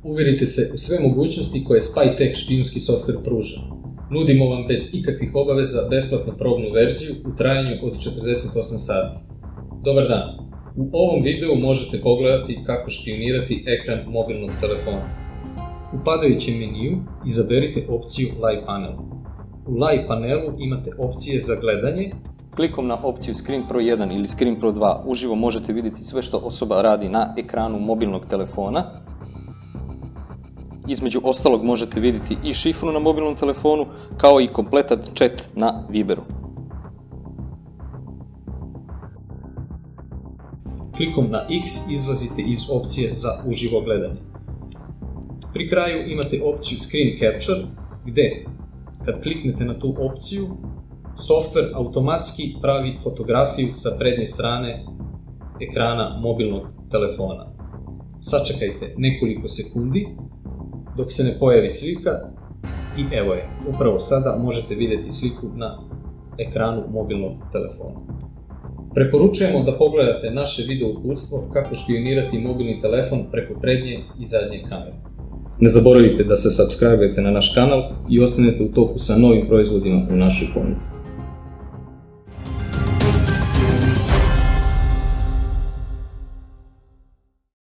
Uvjerite se u sve mogućnosti koje Spytek špijunski softver pruža. Nudimo vam bez ikakvih obaveza besplatnu probnu verziju u trajanju od 48 sati. Dobar dan! U ovom videu možete pogledati kako špijunirati ekran mobilnog telefona. U padajućem meniju izaberite opciju Live Panel. U Live panelu imate opcije za gledanje. Klikom na opciju Screen Pro 1 ili Screen Pro 2 uživo možete vidjeti sve što osoba radi na ekranu mobilnog telefona. Između ostalog možete vidjeti i šifru na mobilnom telefonu, kao i kompletan chat na Viberu. Klikom na X izlazite iz opcije za uživo gledanje. Pri kraju imate opciju Screen Capture, gdje, kad kliknete na tu opciju, softver automatski pravi fotografiju sa prednje strane ekrana mobilnog telefona. Sačekajte nekoliko sekundi dok se ne pojavi slika i evo je, upravo sada možete vidjeti sliku na ekranu mobilnog telefona. Preporučujemo da pogledate naše video uputstvo kako špijunirati mobilni telefon preko prednje i zadnje kamere. Ne zaboravite da se subscribe-ujete na naš kanal i ostanete u toku sa novim proizvodima u našoj ponudi.